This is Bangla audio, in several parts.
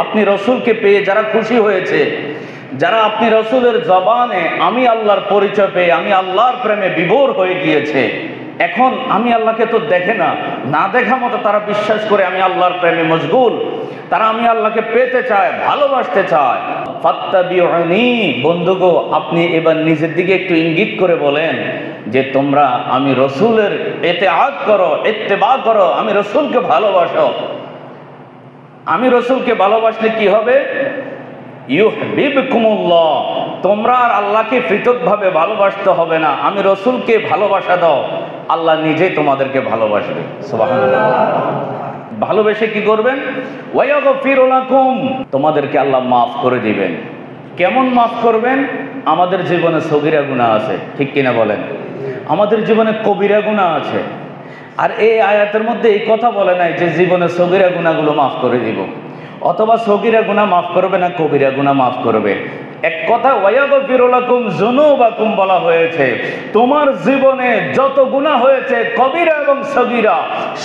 আপনি রসুলকে পেয়ে যারা খুশি হয়েছে, যারা আপনি রসুলের জবানে আমি আল্লাহর পরিচয় পেয়ে আমি আল্লাহর প্রেমে বিভোর হয়ে গিয়েছে, এখন আমি আল্লাহকে তো দেখে না, না দেখা মতো তারা বিশ্বাস করে আমি আল্লাহর প্রেমে মশগুল, তারা আমি আল্লাহকে পেতে চায়, ভালোবাসতে চায়। ফাত্তাবিউনি, বন্ধুগো আপনি এবার নিজের দিকে একটু ইঙ্গিত করে বলেন যে তোমরা আমি রসুলের ইতিআত করো, ইত্তেবা করো, আমি রসুলকে ভালোবাসো। আমি রসুলকে ভালোবাসলে কি হবে? ইউহিব্বুকুমুল্লাহ, তোমরা আর আল্লাহকে পৃথকভাবে ভালোবাসতে হবে না, আমি রসুলকে ভালোবাসা দাও, আল্লাহ নিজেই তোমাদেরকে ভালোবাসবে। সুবহানাল্লাহ। ভালোবেসে কি করবেন? ওয়ায়াগফিরু লাকুম, তোমাদেরকে আল্লাহ মাফ করে দিবেন। কেমন মাফ করবেন? আমাদের জীবনে সগীরা গুনাহ আছে, ঠিক কিনা বলেন? আমাদের জীবনে কবিরা গুনাহ আছে, আর এই আয়াতের মধ্যে এই কথা বলে নাই যে জীবনে সগীরা গুনাহগুলো মাফ করে দিব, অথবা সগীরা গুনাহ মাফ করবে না, কবিরা গুনাহ মাফ করবে। এক কথা ওয়ায়াগফিরু লাকুম যুনুবাকুম বলা হয়েছে, তোমার জীবনে যত গুনাহ হয়েছে কবিরা এবং সগীরা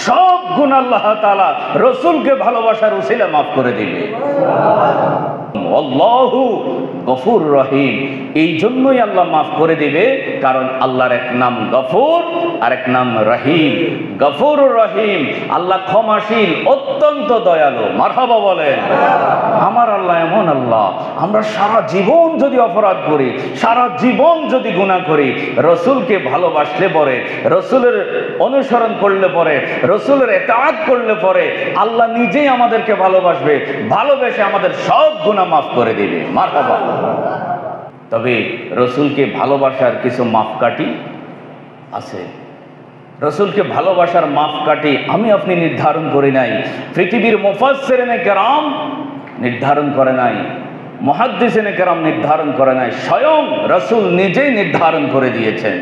সব গুনাহ আল্লাহ তাআলা রাসূলকে ভালোবাসার উসিলা মাফ করে দিবে। আল্লাহু গফুর রহিম, এই জন্যই আল্লাহ মাফ করে দিবে, কারণ আল্লাহর এক নাম গফুর আর এক নাম রহিম। গফুর রহিম, আল্লাহ ক্ষমাশীল, অত্যন্ত দয়ালু। মারহাবা বলেন। আমার আল্লাহ এমন আল্লাহ, আমরা সারা জীবন যদি অপরাধ করি, সারা জীবন যদি গুনাহ করি, রসুলকে ভালোবাসলে পরে, রসুলের অনুসরণ করলে পরে, রসুলের ইতাআত করলে পরে আল্লাহ নিজেই আমাদেরকে ভালোবাসবে, ভালোবেসে আমাদের সব গুনাহ মাফ করে দিবে। মারহাবা। তবে রসুলকে ভালোবাসার কিছু মাপকাঠি আছে। রসুলকে ভালোবাসার মাপকাঠি আমি আপনি নির্ধারণ করি নাই, পৃথিবীর মুফাসসিরিনে কেরাম নির্ধারণ করে নাই, মুহাদ্দিসিনে কেরাম নির্ধারণ করে নাই, স্বয়ং রসুল নিজেই নির্ধারণ করে দিয়েছেন।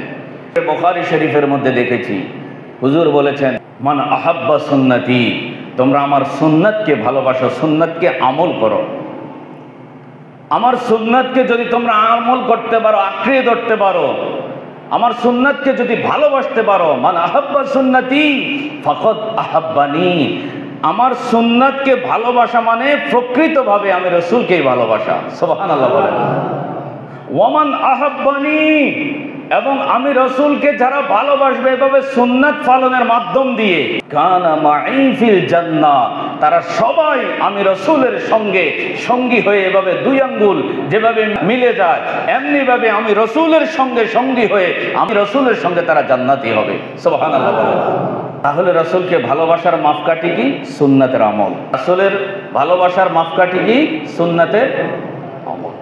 বুখারী শরীফের মধ্যে দেখেছি হুজুর বলেছেন, মান আহাব্বা সুন্নতি, তোমরা আমার সুন্নাতকে ভালোবাসো, সুন্নাতকে আমল করো। আমার সুন্নাতকে যদি তোমরা আমল করতে পারো, আঁকড়িয়ে ধরতে পারো, আমার সুন্নাতকে যদি ভালোবাসতে পারো, মান আহাব্বা সুন্নতি ফাকাদ আহাব্বানি, আমার সুন্নাতকে ভালোবাসা মানে প্রকৃতভাবে আমি রাসূলকেই ভালোবাসা। সুবহানাল্লাহ বলেন। ওয়ামান আহাব্বানি, এবং আমি রসুলকে যারা ভালোবাসবে এভাবে সুন্নাত পালনের মাধ্যম দিয়ে, কানা মাই ফিল জান্নাহ, তারা সবাই আমি রসুলের সঙ্গে সঙ্গী হয়ে এভাবে দুই আঙ্গুল যেভাবে মিলে যায়, এমনি ভাবে আমি রসুলের সঙ্গে সঙ্গী হয়ে আমি রসুলের সঙ্গে তারা জান্নাতি হবে। সুবহানাল্লাহ। তাহলে রসুলকে ভালোবাসার মাপকাঠি কি? সুন্নাতের আমল। রসুলের ভালোবাসার মাপকাঠি কি? সুন্নাতের আমল।